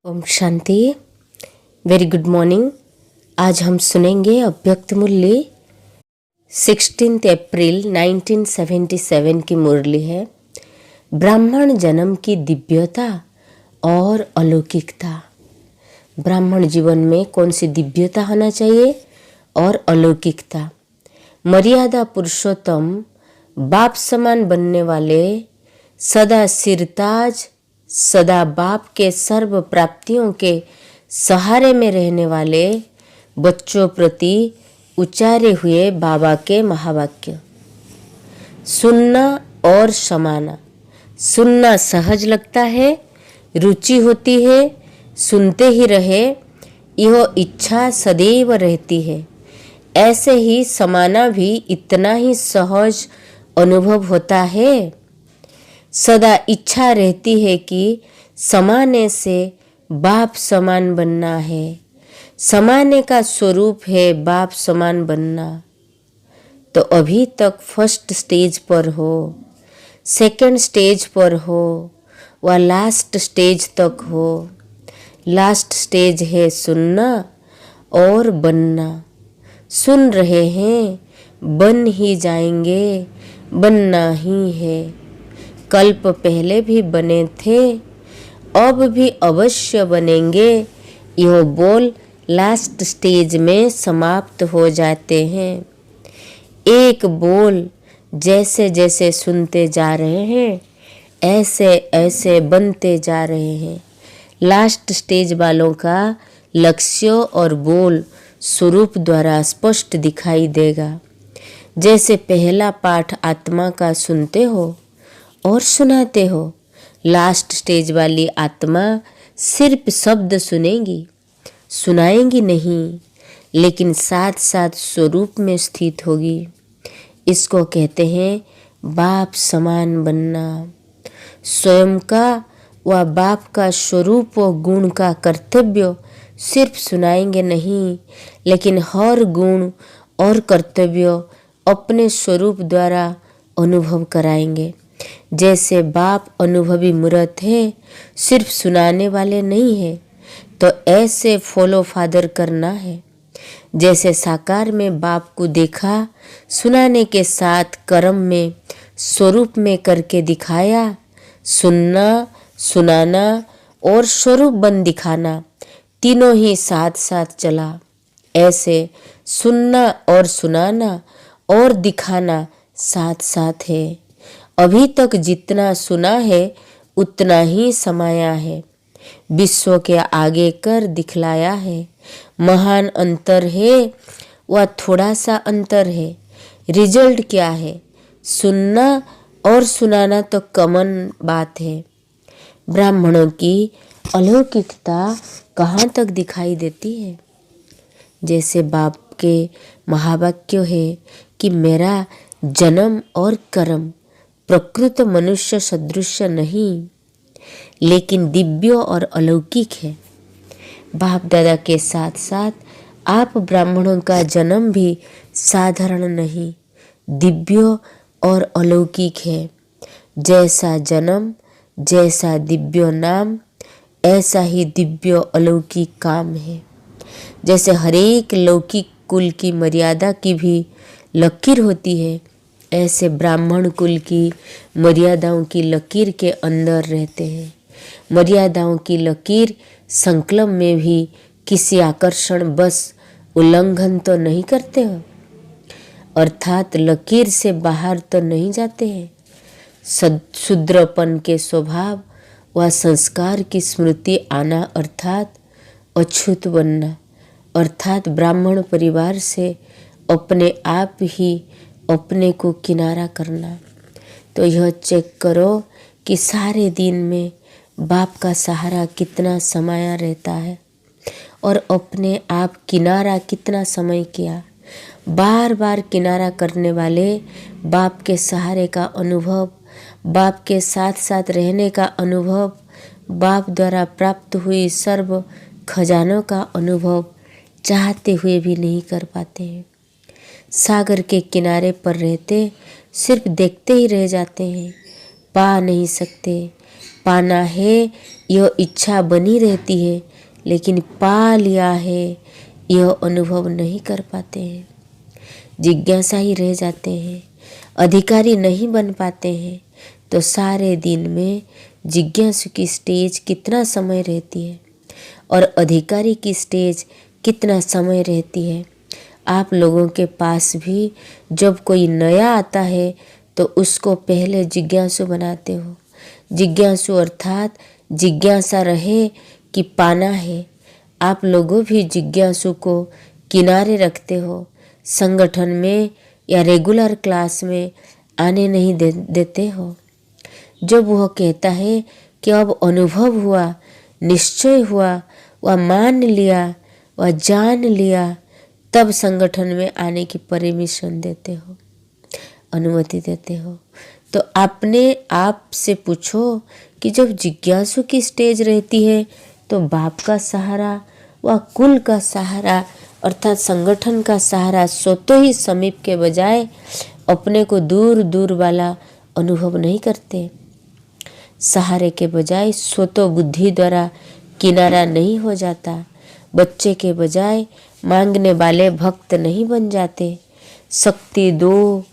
ओम शांति। Very good morning. आज हम सुनेंगे अव्यक्त मुरली। 16 अप्रैल 1977 की मुरली है। ब्राह्मण जन्म की दिव्यता और अलौकिकता। ब्राह्मण जीवन में कौन सी दिव्यता होना चाहिए और अलौकिकता। मर्यादा पुरुषोत्तम बाप समान बनने वाले, सदा सिरताज, सदा बाप के सर्व प्राप्तियों के सहारे में रहने वाले बच्चों प्रति उच्चारे हुए बाबा के महावाक्य। सुनना और समाना। सुनना सहज लगता है, रुचि होती है, सुनते ही रहे, यह इच्छा सदैव रहती है। ऐसे ही समाना भी इतना ही सहज अनुभव होता है। सदा इच्छा रहती है कि समाने से बाप समान बनना है। समाने का स्वरूप है बाप समान बनना। तो अभी तक फर्स्ट स्टेज पर हो, सेकंड स्टेज पर हो, व लास्ट स्टेज तक हो। लास्ट स्टेज है सुनना और बनना। सुन रहे हैं, बन ही जाएंगे, बनना ही है। कल्प पहले भी बने थे, अब भी अवश्य बनेंगे। यह बोल लास्ट स्टेज में समाप्त हो जाते हैं। एक बोल जैसे जैसे सुनते जा रहे हैं, ऐसे ऐसे बनते जा रहे हैं। लास्ट स्टेज वालों का लक्ष्य और बोल स्वरूप द्वारा स्पष्ट दिखाई देगा। जैसे पहला पाठ आत्मा का सुनते हो और सुनाते हो, लास्ट स्टेज वाली आत्मा सिर्फ शब्द सुनेगी, सुनाएंगी नहीं, लेकिन साथ साथ स्वरूप में स्थित होगी। इसको कहते हैं बाप समान बनना। स्वयं का व बाप का स्वरूप व गुण का कर्तव्य सिर्फ सुनाएंगे नहीं, लेकिन हर गुण और कर्तव्य अपने स्वरूप द्वारा अनुभव कराएंगे। जैसे बाप अनुभवी मूर्त है, सिर्फ सुनाने वाले नहीं है, तो ऐसे फॉलो फादर करना है। जैसे साकार में बाप को देखा, सुनाने के साथ कर्म में स्वरूप में करके दिखाया। सुनना, सुनाना और स्वरूप बन दिखाना तीनों ही साथ साथ चला। ऐसे सुनना और सुनाना और दिखाना साथ साथ है। अभी तक जितना सुना है उतना ही समाया है, विश्व के आगे कर दिखलाया है। महान अंतर है वह थोड़ा सा अंतर है। रिजल्ट क्या है? सुनना और सुनाना तो कॉमन बात है। ब्राह्मणों की अलौकिकता कहाँ तक दिखाई देती है? जैसे बाप के महावाक्य है कि मेरा जन्म और कर्म प्रकृत मनुष्य सदृश नहीं, लेकिन दिव्य और अलौकिक है। बाप दादा के साथ साथ आप ब्राह्मणों का जन्म भी साधारण नहीं, दिव्य और अलौकिक है। जैसा जन्म, जैसा दिव्य नाम, ऐसा ही दिव्य अलौकिक काम है। जैसे हरेक लौकिक कुल की मर्यादा की भी लकीर होती है, ऐसे ब्राह्मण कुल की मर्यादाओं की लकीर के अंदर रहते हैं। मर्यादाओं की लकीर संकल्प में भी किसी आकर्षण बस उल्लंघन तो नहीं करते हो, अर्थात लकीर से बाहर तो नहीं जाते हैं। शूद्रपन के स्वभाव व संस्कार की स्मृति आना अर्थात अछूत बनना, अर्थात ब्राह्मण परिवार से अपने आप ही अपने को किनारा करना। तो यह चेक करो कि सारे दिन में बाप का सहारा कितना समाया रहता है और अपने आप किनारा कितना समय किया। बार बार किनारा करने वाले बाप के सहारे का अनुभव, बाप के साथ साथ रहने का अनुभव, बाप द्वारा प्राप्त हुई सर्व खजानों का अनुभव चाहते हुए भी नहीं कर पाते हैं। सागर के किनारे पर रहते सिर्फ देखते ही रह जाते हैं, पा नहीं सकते। पाना है यह इच्छा बनी रहती है, लेकिन पा लिया है यह अनुभव नहीं कर पाते हैं। जिज्ञासा ही रह जाते हैं, अधिकारी नहीं बन पाते हैं। तो सारे दिन में जिज्ञासु की स्टेज कितना समय रहती है और अधिकारी की स्टेज कितना समय रहती है। आप लोगों के पास भी जब कोई नया आता है तो उसको पहले जिज्ञासु बनाते हो। जिज्ञासु अर्थात जिज्ञासा रहे कि पाना है। आप लोगों भी जिज्ञासु को किनारे रखते हो, संगठन में या रेगुलर क्लास में आने नहीं देते हो। जब वह कहता है कि अब अनुभव हुआ, निश्चय हुआ, वह मान लिया, वह जान लिया, तब संगठन में आने की परमिशन देते हो, अनुमति देते हो। तो अपने आप से पूछो कि जब जिज्ञासु की स्टेज रहती है तो बाप का सहारा व कुल का सहारा अर्थात संगठन का सहारा स्वतः ही समीप के बजाय अपने को दूर दूर वाला अनुभव नहीं करते। सहारे के बजाय स्वतः बुद्धि द्वारा किनारा नहीं हो जाता। बच्चे के बजाय मांगने वाले भक्त नहीं बन जाते। शक्ति दो,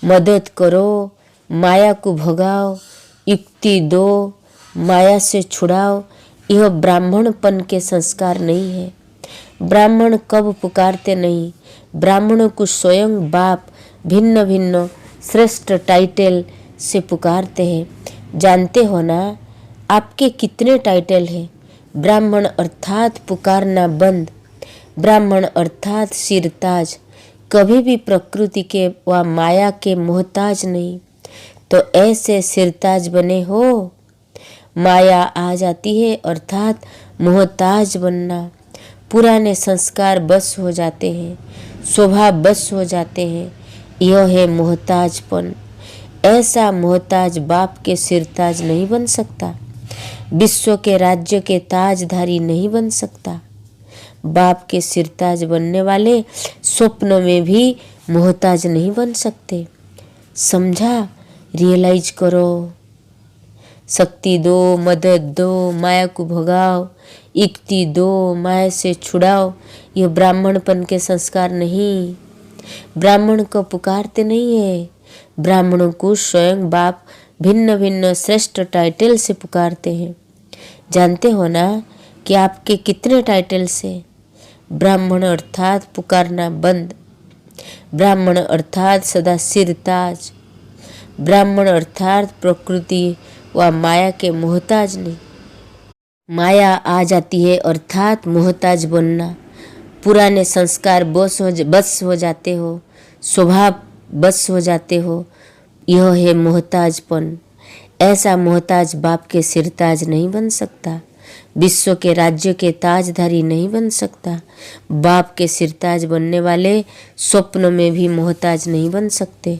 मदद करो, माया को भगाओ, युक्ति दो, माया से छुड़ाओ, यह ब्राह्मणपन के संस्कार नहीं है। ब्राह्मण कब पुकारते नहीं, ब्राह्मणों को स्वयं बाप भिन्न भिन्न श्रेष्ठ टाइटल से पुकारते हैं। जानते हो ना आपके कितने टाइटल हैं? ब्राह्मण अर्थात पुकारना बंद, ब्राह्मण अर्थात सिरताज, कभी भी प्रकृति के व माया के मोहताज नहीं। तो ऐसे सिरताज बने हो, माया आ जाती है अर्थात मोहताज बनना। पुराने संस्कार बस हो जाते हैं, स्वभाव बस हो जाते हैं, यह है मोहताजपन। ऐसा मोहताज बाप के सिरताज नहीं बन सकता, विश्व के राज्य के ताजधारी नहीं बन सकता। बाप के सिरताज बनने वाले स्वप्न में भी मोहताज नहीं बन सकते। समझा? रियलाइज करो। शक्ति दो, मदद दो, माया को भगाओ, युक्ति दो, माया से छुड़ाओ, यह ब्राह्मणपन के संस्कार नहीं। ब्राह्मण को पुकारते नहीं है, ब्राह्मणों को स्वयं बाप भिन्न भिन्न श्रेष्ठ टाइटल से पुकारते हैं। जानते हो ना कि आपके कितने टाइटल से? ब्राह्मण अर्थात पुकारना बंद, ब्राह्मण अर्थात सदा सिरताज, ब्राह्मण अर्थात प्रकृति व माया के मोहताज नहीं। माया आ जाती है अर्थात मोहताज बनना। पुराने संस्कार बस हो जाते हो, स्वभाव बस हो जाते हो, यह है मोहताजपन। ऐसा मोहताज बाप के सिरताज नहीं बन सकता, विश्व के राज्य के ताजधारी नहीं बन सकता। बाप के सिरताज बनने वाले स्वप्न में भी मोहताज नहीं बन सकते।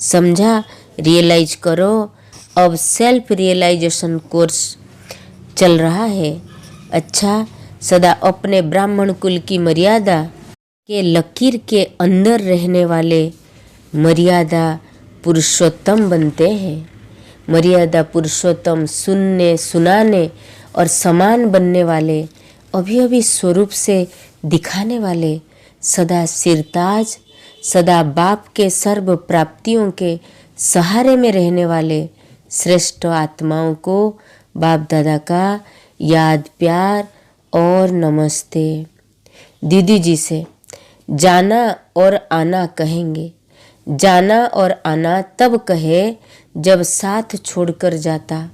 समझा? रियलाइज करो। अब सेल्फ रियलाइजेशन कोर्स चल रहा है। अच्छा, सदा अपने ब्राह्मण कुल की मर्यादा के लकीर के अंदर रहने वाले मर्यादा पुरुषोत्तम बनते हैं। मर्यादा पुरुषोत्तम सुनने, सुनाने और समान बनने वाले, अभी अभी स्वरूप से दिखाने वाले, सदा सिरताज, सदा बाप के सर्व प्राप्तियों के सहारे में रहने वाले श्रेष्ठ आत्माओं को बाप दादा का याद, प्यार और नमस्ते। दीदी जी से जाना और आना कहेंगे। जाना और आना तब कहे जब साथ छोड़कर जाता।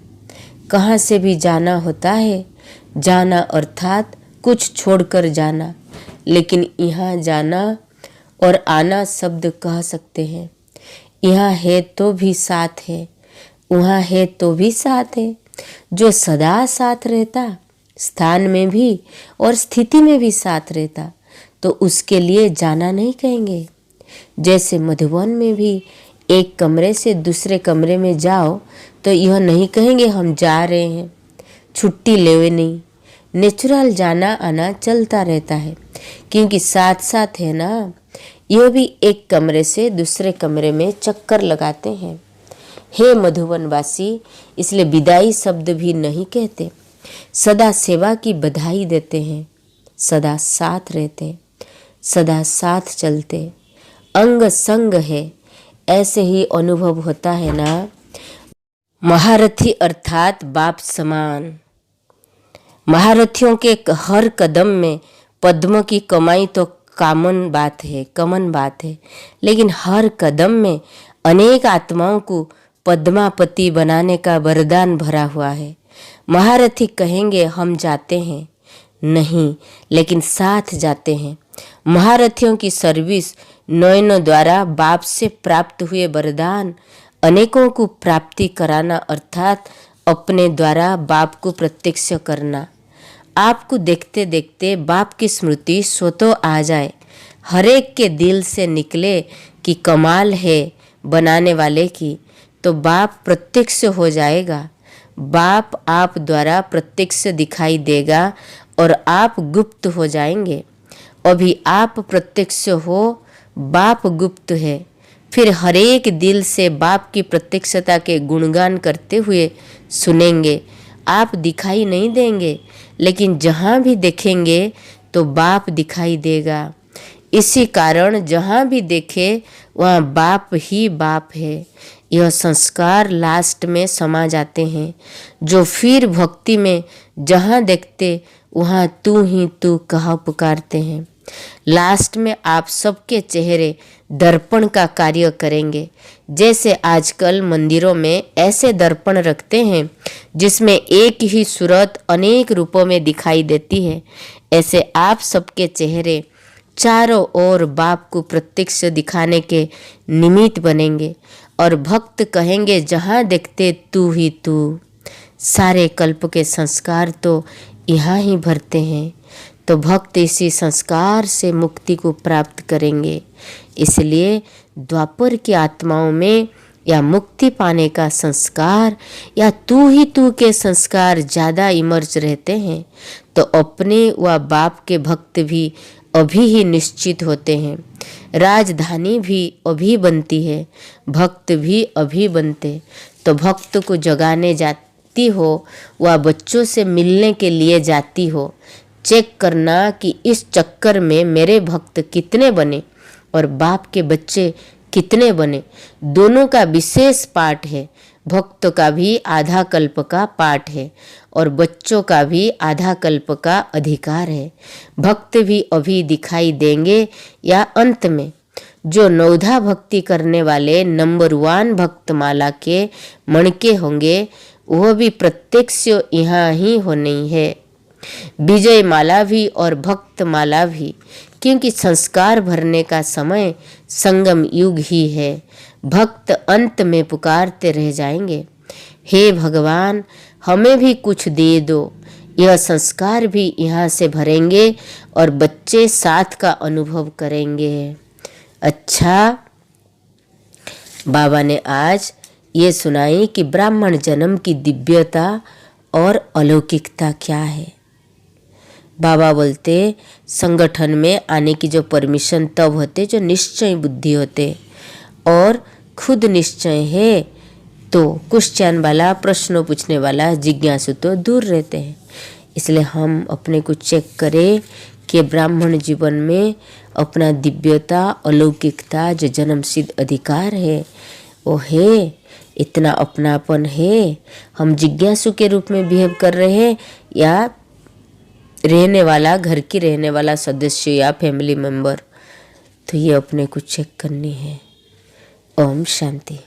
कहाँ से भी जाना होता है, जाना अर्थात कुछ छोड़कर जाना, लेकिन यहाँ जाना और आना शब्द कह सकते हैं। यहाँ है तो भी साथ है, वहाँ है तो भी साथ है। जो सदा साथ रहता, स्थान में भी और स्थिति में भी साथ रहता, तो उसके लिए जाना नहीं कहेंगे। जैसे मधुबन में भी एक कमरे से दूसरे कमरे में जाओ तो यह नहीं कहेंगे हम जा रहे हैं, छुट्टी लेवे नहीं। नेचुरल जाना आना चलता रहता है, क्योंकि साथ साथ है ना। यह भी एक कमरे से दूसरे कमरे में चक्कर लगाते हैं। हे मधुवनवासी, इसलिए विदाई शब्द भी नहीं कहते। सदा सेवा की बधाई देते हैं, सदा साथ रहते, सदा साथ चलते, अंग संग है, ऐसे ही अनुभव होता है ना। महारथी अर्थात बाप समान। महारथियों के हर कदम में पद्म की कमाई तो कॉमन बात है, लेकिन हर कदम में अनेक आत्माओं को पद्मापति बनाने का वरदान भरा हुआ है। महारथी कहेंगे हम जाते हैं, नहीं, लेकिन साथ जाते हैं। महारथियों की सर्विस नयनों द्वारा बाप से प्राप्त हुए वरदान अनेकों को प्राप्ति कराना, अर्थात अपने द्वारा बाप को प्रत्यक्ष करना। आपको देखते देखते बाप की स्मृति स्वतः आ जाए, हरेक के दिल से निकले कि कमाल है बनाने वाले की, तो बाप प्रत्यक्ष हो जाएगा। बाप आप द्वारा प्रत्यक्ष दिखाई देगा और आप गुप्त हो जाएंगे। अभी आप प्रत्यक्ष हो, बाप गुप्त है। फिर हरेक दिल से बाप की प्रत्यक्षता के गुणगान करते हुए सुनेंगे। आप दिखाई नहीं देंगे, लेकिन जहाँ भी देखेंगे तो बाप दिखाई देगा। इसी कारण जहाँ भी देखे वहाँ बाप ही बाप है। यह संस्कार लास्ट में समा जाते हैं, जो फिर भक्ति में जहाँ देखते वहाँ तू ही तू कहा पुकारते हैं। लास्ट में आप सबके चेहरे दर्पण का कार्य करेंगे। जैसे आजकल मंदिरों में ऐसे दर्पण रखते हैं जिसमें एक ही सूरत अनेक रूपों में दिखाई देती है, ऐसे आप सबके चेहरे चारों ओर बाप को प्रत्यक्ष दिखाने के निमित्त बनेंगे और भक्त कहेंगे जहाँ देखते तू ही तू। सारे कल्प के संस्कार तो यहाँ ही भरते हैं, तो भक्त इसी संस्कार से मुक्ति को प्राप्त करेंगे। इसलिए द्वापर की आत्माओं में या मुक्ति पाने का संस्कार या तू ही तू के संस्कार ज़्यादा इमर्ज रहते हैं, तो अपने व बाप के भक्त भी अभी ही निश्चित होते हैं। राजधानी भी अभी बनती है, भक्त भी अभी बनते। तो भक्त को जगाने जाती हो व बच्चों से मिलने के लिए जाती हो, चेक करना कि इस चक्कर में मेरे भक्त कितने बने और बाप के बच्चे कितने बने। दोनों का विशेष पाठ है। भक्तों का भी आधा कल्प का पाठ है और बच्चों का भी आधा कल्प का अधिकार है। भक्त भी अभी दिखाई देंगे या अंत में। जो नवधा भक्ति करने वाले नंबर 1 भक्त माला के मणके होंगे, वह भी प्रत्यक्ष यहाँ ही होनी है। विजय माला भी और भक्त माला भी, क्योंकि संस्कार भरने का समय संगम युग ही है। भक्त अंत में पुकारते रह जाएंगे, हे भगवान हमें भी कुछ दे दो। यह संस्कार भी यहाँ से भरेंगे और बच्चे साथ का अनुभव करेंगे। अच्छा, बाबा ने आज ये सुनाई कि ब्राह्मण जन्म की दिव्यता और अलौकिकता क्या है। बाबा बोलते संगठन में आने की जो परमिशन तब होते जो निश्चय बुद्धि होते, और खुद निश्चय है तो क्वेश्चन वाला, प्रश्नों पूछने वाला, जिज्ञासु तो दूर रहते हैं। इसलिए हम अपने को चेक करें कि ब्राह्मण जीवन में अपना दिव्यता, अलौकिकता, जो जन्म सिद्ध अधिकार है वो है, इतना अपनापन है। हम जिज्ञासु के रूप में बिहेव कर रहे हैं या रहने वाला, घर की रहने वाला सदस्य या फैमिली मेम्बर, तो ये अपने को चेक करनी है। ओम शांति।